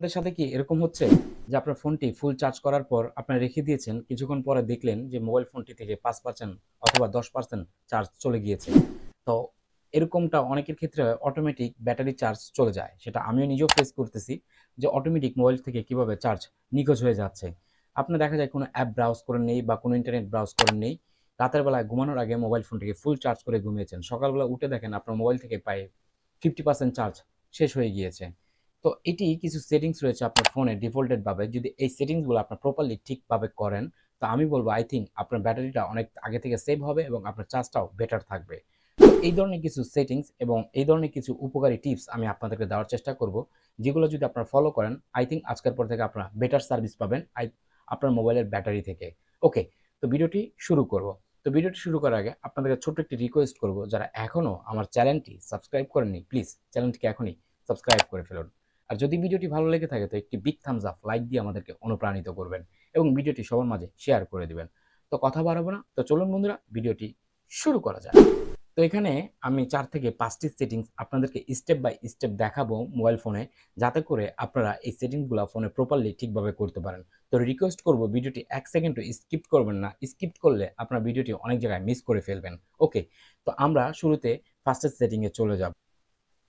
আপনাদের সাথে কি এরকম হচ্ছে যে আপনার ফোনটি ফুল চার্জ করার পর আপনারা রেখে দিয়েছেন, কিছুক্ষণ পরে দেখলেন যে মোবাইল ফোনটি থেকে 5% অথবা 10% চার্জ চলে গিয়েছে। তো এরকমটা অনেকের ক্ষেত্রে অটোমেটিক ব্যাটারি চার্জ চলে যায়। সেটা আমিও নিজেও ফেস করতেছি যে অটোমেটিক মোবাইল থেকে কিভাবে চার্জ নিখোঁজ হয়ে যাচ্ছে। আপনার দেখা যায় কোনো অ্যাপ ব্রাউজ করেন নেই বা কোনো ইন্টারনেট ব্রাউজ করেন নেই। রাতের বেলায় ঘুমানোর আগে মোবাইল ফোনটিকে ফুল চার্জ করে ঘুমিয়েছেন। সকালবেলা উঠে দেখেন আপনার মোবাইল থেকে প্রায় 50% চার্জ শেষ হয়ে গিয়েছে। তো এটি কিছু সেটিংস রয়েছে আপনার ফোনে ডিফল্টেড ভাবে। যদি এই সেটিংসগুলো আপনার প্রপারলি ঠিকভাবে করেন, তো আমি বলবো আই থিংক আপনার ব্যাটারিটা অনেক আগে থেকে সেভ হবে এবং আপনার চার্জটাও বেটার থাকবে। তো এই ধরনের কিছু সেটিংস এবং এই ধরনের কিছু উপকারী টিপস আমি আপনাদেরকে দেওয়ার চেষ্টা করব, যেগুলো যদি আপনারা ফলো করেন আই থিংক আজকের পর থেকে আপনারা বেটার সার্ভিস পাবেন আপনার মোবাইলের ব্যাটারি থেকে। ওকে, তো ভিডিওটি শুরু করব। তো ভিডিওটি শুরু করার আগে আপনাদেরকে ছোট্ট একটি রিকোয়েস্ট করব, যারা এখনও আমার চ্যানেলটি সাবস্ক্রাইব করেননি প্লিজ চ্যানেলটিকে এখনই সাবস্ক্রাইব করে ফেলুন। আর যদি ভিডিওটি ভালো লেগে থাকে তো একটি বিগ থামস আপ লাইক দিয়ে আমাদেরকে অনুপ্রাণিত করবেন এবং ভিডিওটি সবার মাঝে শেয়ার করে দিবেন। তো কথা বাড়াবো না, তো চলুন বন্ধুরা ভিডিওটি শুরু করা যাক। তো এখানে আমি 4 থেকে 5টি সেটিংস আপনাদেরকে স্টেপ বাই স্টেপ দেখাবো মোবাইল ফোনে, যাতে করে আপনারা এই সেটিংসগুলো ফোনে প্রপারলি ঠিকভাবে করতে পারেন। তো রিকোয়েস্ট করব ভিডিওটি 1 সেকেন্ডও স্কিপ করবেন না। স্কিপ করলে আপনার ভিডিওটি অনেক জায়গায় মিস করে ফেলবেন। ওকে, তো আমরা শুরুতে ফার্স্টের সেটিংয়ে চলে যাব।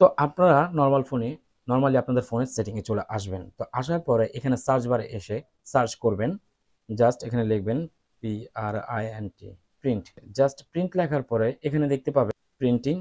তো আপনারা নরমালি আপনাদের ফোনের সেটিংয়ে চলে আসবেন। তো আসার পরে এখানে সার্চ বারে এসে সার্চ করবেন। জাস্ট এখানে লিখবেন PRINT, প্রিন্ট। জাস্ট প্রিন্ট লেখার পরে এখানে দেখতে পাবেন প্রিন্টিং।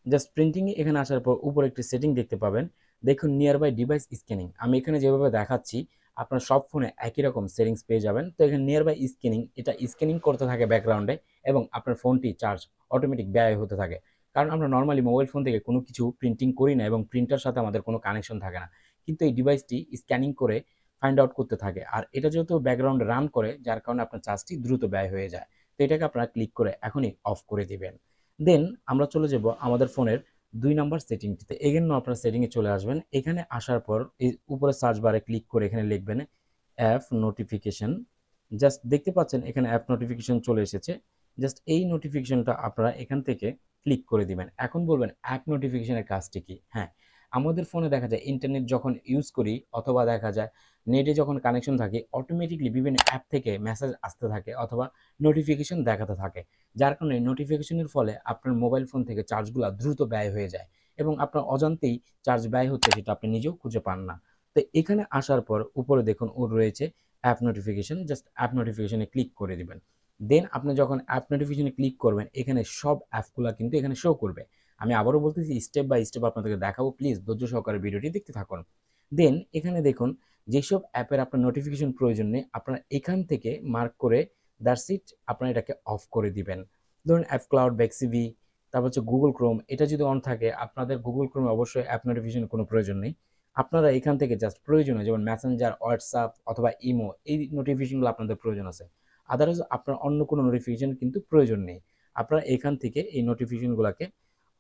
জাস্ট প্রিন্টিং এ এখানে আসার পর উপরে একটি সেটিং দেখতে পাবেন। দেখুন নিয়ার বাই ডিভাইস স্ক্যানিং। আমি এখানে যেভাবে দেখাচ্ছি আপনার সব ফোনে একই রকম সেটিংস পেয়ে যাবেন। তো এখানে নিয়ার বাই স্ক্যানিং, এটা স্ক্যানিং করতে থাকে ব্যাকগ্রাউন্ডে এবং আপনার ফোনটি চার্জ অটোমেটিক ব্যয় হতে থাকে। কারণ আমরা নরমালি মোবাইল ফোন থেকে কোনো কিছু প্রিন্টিং করি না এবং প্রিন্টার সাথে আমাদের কোনো কানেকশন থাকে না। কিন্তু এই ডিভাইসটি স্ক্যানিং করে ফাইন্ড আউট করতে থাকে। আর এটা যেহেতু ব্যাকগ্রাউন্ডে রান করে, যার কারণে আপনার চার্জটি দ্রুত ব্যয় হয়ে যায়। তো এটাকে আপনারা ক্লিক করে এখনই অফ করে দিবেন। দেন আমরা চলে যাব আমাদের ফোনের 2 নাম্বার সেটিংটিতে। এজন্য আপনারা সেটিংয়ে চলে আসবেন। এখানে আসার পর এই উপরে সার্চ বারে ক্লিক করে এখানে লিখবেন অ্যাপ নোটিফিকেশন। জাস্ট দেখতে পাচ্ছেন এখানে অ্যাপ নোটিফিকেশন চলে এসেছে। জাস্ট এই নোটিফিকেশনটা আপনারা এখান থেকে ক্লিক করে দিবেন। এখন বলবেন অ্যাপ নোটিফিকেশনের কাজটি কি? হ্যাঁ, আমাদের ফোনে দেখা যায় ইন্টারনেট যখন ইউজ করি অথবা দেখা যায় নেটে যখন কানেকশন থাকে, অটোমেটিক্যালি বিভিন্ন অ্যাপ থেকে মেসেজ আসতে থাকে অথবা নোটিফিকেশন দেখাতে থাকে। যার কারণে নোটিফিকেশনের ফলে আপনার মোবাইল ফোন থেকে চার্জগুলা দ্রুত ব্যয় হয়ে যায় এবং আপনার অজান্তেই চার্জ ব্যয় হচ্ছে, সেটা আপনি নিজেও খুঁজে পান না। তো এখানে আসার পর উপরে দেখুন ওর রয়েছে অ্যাপ নোটিফিকেশন। জাস্ট অ্যাপ নোটিফিকেশনে ক্লিক করে দিবেন। দেন আপনি যখন অ্যাপ নোটিফিকেশনে ক্লিক করবেন এখানে সব অ্যাপগুলা কিন্তু এখানে শো করবে। আমি আবারও বলতেছি স্টেপ বাই স্টেপ আপনাদেরকে দেখাবো, প্লিজ ধৈর্য সহকারে ভিডিওটি দেখতে থাকুন। দেন এখানে দেখুন যেসব অ্যাপের আপনার নোটিফিকেশন প্রয়োজন নেই আপনারা এখান থেকে মার্ক করে দ্যাটস ইট আপনারা এটাকে অফ করে দিবেন। ধরুন অ্যাপ ক্লাউড, বেক্সিভি, তারপর হচ্ছে গুগল ক্রোম, এটা যদি অন থাকে আপনাদের গুগল ক্রোমে অবশ্যই অ্যাপ নোটিফিকেশনের কোনো প্রয়োজন নেই। আপনারা এখান থেকে জাস্ট প্রয়োজনীয় যেমন মেসেঞ্জার, হোয়াটসঅ্যাপ অথবা ইমো, এই নোটিফিকেশনগুলো আপনাদের প্রয়োজন আছে। আদারওয়াইজ আপনার অন্য কোনো নোটিফিকেশন কিন্তু প্রয়োজন নেই। আপনারা এখান থেকে এই নোটিফিকেশনগুলোকে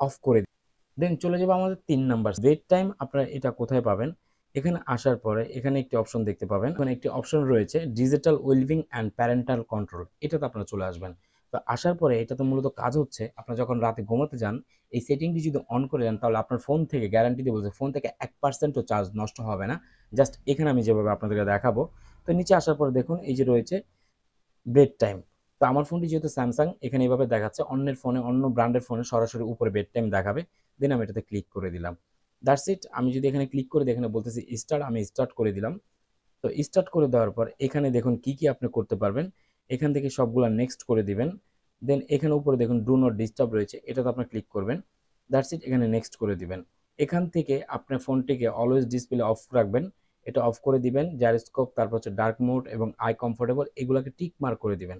অফ করে দিন। দেন চলে যাবো আমাদের 3 নাম্বার ওয়েট টাইম। আপনারা এটা কোথায় পাবেন? এখানে আসার পরে এখানে একটি অপশন দেখতে পাবেন। এখানে একটি অপশন রয়েছে digital wellbeing and parental control. এটাতে আপনারা চলে আসবেন। তো আসার পরে এটাতে মূলত কাজ হচ্ছে আপনারা যখন রাতে ঘুমাতে যান এই সেটিংটি যদি অন করে যান তাহলে আপনার ফোন থেকে গ্যারান্টি দিয়ে বলছে ফোন থেকে 1% ও চার্জ নষ্ট হবে না। জাস্ট এখানে আমি যেভাবে আপনাদেরকে দেখাবো। তো নিচে আসার পরে দেখুন এই যে রয়েছে বেড টাইম। তো আমার ফোনটি যেহেতু স্যামসাং এখানে এভাবে দেখাচ্ছে, অন্যের ফোনে অন্য ব্র্যান্ডের ফোনে সরাসরি উপরে বেড টাইম দেখাবে। দেন আমি এটাতে ক্লিক করে দিলাম। That's it. আমি যদি এখানে ক্লিক করে দিই এখানে বলতেছি স্টার্ট, আমি স্টার্ট করে দিলাম। তো স্টার্ট করে দেওয়ার পর এখানে দেখুন কি কি আপনি করতে পারবেন। এখান থেকে সবগুলা নেক্সট করে দিবেন। দেন এখানে উপরে দেখুন ডু নট ডিস্টার্ব রয়েছে, এটাতে আপনি ক্লিক করবেন। দ্যাটস ইট, এখানে নেক্সট করে দিবেন। এখান থেকে আপনার ফোনটিকে অলওয়েজ ডিসপ্লে অফ রাখবেন। এটা অফ করে দিবেন। জাইরোস্কোপ, তারপর হচ্ছে ডার্ক মোড এবং আই কমফোর্টেবল, এগুলোকে টিক মার্ক করে দিবেন।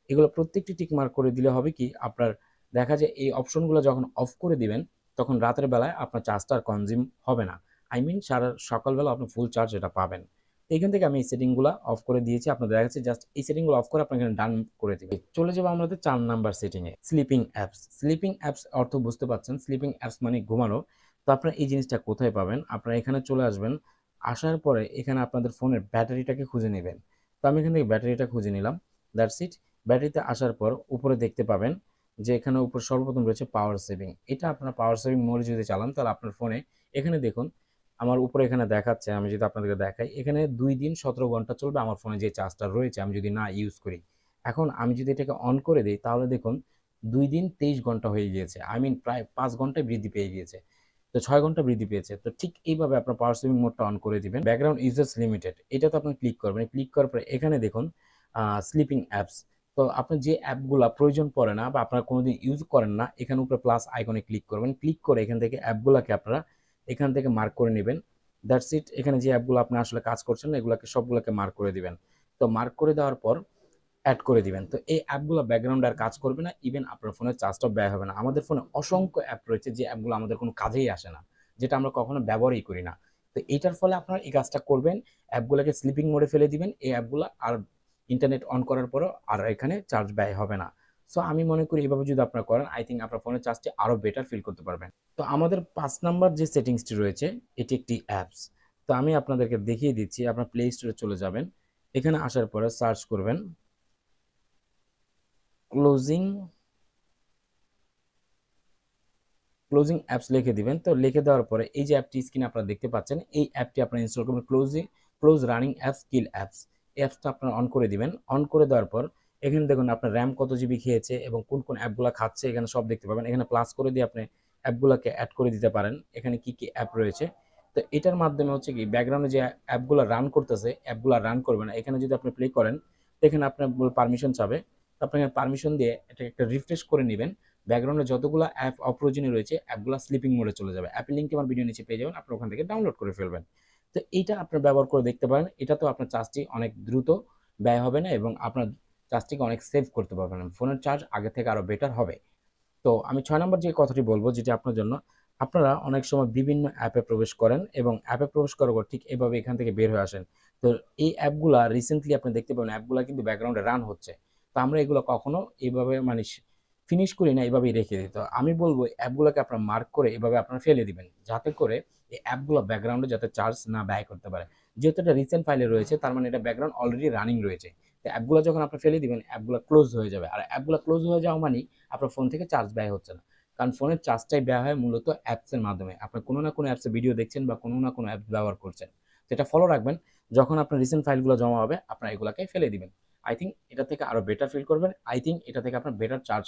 এগুলো প্রত্যেকটি টিক মার্ক করে দিলে হবে কি আপনার দেখা যায় এই অপশনগুলো যখন অফ করে দিবেন তখন রাতের বেলায় আপনার চার্জটা আর কনজিউম হবে না। আই মিন সারা সকালবেলা আপনি ফুল চার্জ এটা পাবেন। তো এখান থেকে আমি এই সেটিংগুলো অফ করে দিয়েছি। আপনাদের দেখা যাচ্ছে জাস্ট এই সেটিংগুলো অফ করে আপনার এখানে ডান করে দিবেন। চলে যাবো আমাদের 4 নাম্বার সেটিংয়ে, স্লিপিং অ্যাপস। স্লিপিং অ্যাপস অর্থ বুঝতে পারছেন, স্লিপিং অ্যাপস মানে ঘুমানো। তো আপনারা এই জিনিসটা কোথায় পাবেন? আপনারা এখানে চলে আসবেন। আসার পরে এখানে আপনাদের ফোনের ব্যাটারিটাকে খুঁজে নেবেন। তো আমি এখান থেকে ব্যাটারিটা খুঁজে নিলাম। That's it. ব্যাটারিতে আসার পর উপরে দেখতে পাবেন যে এখানে উপর সর্বপ্রথম রয়েছে পাওয়ার সেভিং। এটা আপনার পাওয়ার সেভিং মোড যদি চালান তাহলে আপনার ফোনে এখানে দেখুন আমার উপরে এখানে দেখাচ্ছে, আমি যদি আপনাদেরকে দেখাই, এখানে 2 দিন 17 ঘন্টা চলবে আমার ফোনে যে চার্জটা রয়েছে আমি যদি না ইউজ করি। এখন আমি যদি এটাকে অন করে দিই তাহলে দেখুন 2 দিন 23 ঘন্টা হয়ে গিয়েছে। আই মিন প্রায় 5 ঘন্টায় বৃদ্ধি পেয়ে গিয়েছে। তো 6 ঘন্টা বৃদ্ধি পেয়েছে। তো ঠিক এইভাবে আপনার পাওয়ার সেভিং মোডটা অন করে দিবেন। ব্যাকগ্রাউন্ড ইউজেস লিমিটেড এটাতে আপনি ক্লিক করবেন। ক্লিক করার পরে এখানে দেখুন স্লিপিং অ্যাপস। তো আপনার যে অ্যাপগুলা প্রয়োজন পড়ে না বা আপনারা কোনোদিন ইউজ করেন না, এখানে উপরে প্লাস আইকনে ক্লিক করবেন। ক্লিক করে এখান থেকে অ্যাপগুলাকে আপনারা এখান থেকে মার্ক করে নেবেন। That's it. এখানে যে অ্যাপগুলো আপনি আসলে কাজ করছেন না এগুলাকে সবগুলোকে মার্ক করে দিবেন। তো মার্ক করে দেওয়ার পর অ্যাড করে দিবেন। তো এই অ্যাপগুলো ব্যাকগ্রাউন্ডে আর কাজ করবে না। ইভেন আপনার ফোনের চার্জটাও ব্যয় হবে না। আমাদের ফোনে অসংখ্য অ্যাপ রয়েছে যে অ্যাপগুলো আমাদের কোনো কাজেই আসে না, যেটা আমরা কখনো ব্যবহারই করি না। তো এইটার ফলে আপনারা এই কাজটা করবেন, অ্যাপগুলোকে স্লিপিং মোডে ফেলে দিবেন। এই অ্যাপগুলো আর ইন্টারনেট অন করার পরও আর এখানে চার্জ ব্যয় হবে না। সো আমি মনে করি এভাবে যদি আপনারা করেন, আই থিঙ্ক আপনার ফোনের চার্জটি আরও বেটার ফিল করতে পারবেন। তো আমাদের 5 নাম্বার যে সেটিংসটি রয়েছে এটি একটি অ্যাপস। তো আমি আপনাদেরকে দেখিয়ে দিচ্ছি। আপনার প্লে স্টোরে চলে যাবেন। এখানে আসার পরে সার্চ করবেন ক্লোজিং ক্লোজিং অ্যাপস লিখে দিবেন। তো লিখে দেওয়ার পরে এই যে অ্যাপটি স্ক্রিনে আপনারা দেখতে পাচ্ছেন, এই অ্যাপটি আপনারা ইনস্টল করবেন। ক্লোজ রানিং অ্যাপস কিল অ্যাপস, এই অ্যাপসটা আপনারা অন করে দিবেন। অন করে দেওয়ার পর এখানে দেখুন আপনার র্যাম কত জিবি খেয়েছে এবং কোন কোন অ্যাপগুলো খাচ্ছে এখানে সব দেখতে পাবেন। এখানে প্লাস করে দিয়ে আপনি অ্যাপগুলোকে অ্যাড করে দিতে পারেন। এখানে কি কি অ্যাপ রয়েছে, তো এটার মাধ্যমে হচ্ছে কি ব্যাকগ্রাউন্ডে যে অ্যাপগুলো রান করতেছে অ্যাপগুলো রান করবে না। এখানে যদি আপনি প্লে করেন তো এখানে আপনার পারমিশন চাবে। তো আপনি পারমিশন দিয়ে এটা একটা রিফ্রেশ করে নেবেন। ব্যাকগ্রাউন্ডে যতগুলো অ্যাপ অপ্রয়োজনীয় রয়েছে অ্যাপগুলো স্লিপিং মোডে চলে যাবে। অ্যাপের লিঙ্কটি আমার ভিডিও নিচে পেয়ে যাবেন, আপনি ওখান থেকে ডাউনলোড করে ফেলবেন। তো এইটা আপনার ব্যবহার করে দেখতে পারেন। এটা তো আপনার চার্জটি অনেক দ্রুত ব্যয় হবে না এবং আপনার চার্জটিকে অনেক সেভ করতে পারবেন। ফোনের চার্জ আগে থেকে আরও বেটার হবে। তো আমি 6 নম্বর যে কথাটি বলবো যেটি আপনার জন্য, আপনারা অনেক সময় বিভিন্ন অ্যাপে প্রবেশ করেন এবং অ্যাপে প্রবেশ করার পর ঠিক এভাবে এখান থেকে বের হয়ে আসেন। তো এই অ্যাপগুলা রিসেন্টলি আপনি দেখতে পাবেন অ্যাপগুলা কিন্তু ব্যাকগ্রাউন্ডে রান হচ্ছে। তো আমরা এগুলো কখনো এইভাবে মানে ফিনিশ করি না, এভাবেই রেখে দিই। তো আমি বলবো অ্যাপগুলোকে আপনারা মার্ক করে এভাবে আপনারা ফেলে দিবেন, যাতে করে এই অ্যাপগুলো ব্যাকগ্রাউন্ডে যাতে চার্জ না ব্যয় করতে পারে। যেহেতু এটা রিসেন্ট ফাইলে রয়েছে তার মানে এটা ব্যাকগ্রাউন্ড অলরেডি রানিং রয়েছে। তো অ্যাপগুলো যখন আপনি ফেলে দিবেন অ্যাপগুলো ক্লোজ হয়ে যাবে। আর অ্যাপগুলো ক্লোজ হয়ে যাওয়া মানে আপনার ফোন থেকে চার্জ ব্যয় হচ্ছে না। কারণ ফোনের চার্জটাই ব্যয় হয় মূলত অ্যাপসের মাধ্যমে। আপনি কোনো না কোনো অ্যাপসে ভিডিও দেখছেন বা কোনো না কোনো অ্যাপ ব্যবহার করছেন। তো এটা ফলো রাখবেন। যখন আপনার রিসেন্ট ফাইলগুলো জমা হবে আপনার এগুলোকে ফেলে দিবেন। আই থিঙ্ক এটা থেকে আরও বেটার ফিল করবেন। আই থিঙ্ক এটা থেকে আপনার বেটার চার্জ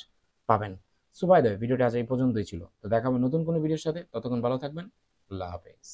পাবেন। সো বাই দ্য ওয়ে ভিডিওটা আজ এই পর্যন্তই ছিল। তো দেখা হবে নতুন কোনো ভিডিওর সাথে। ততক্ষণ ভালো থাকবেন। আল্লাহ হাফেজ।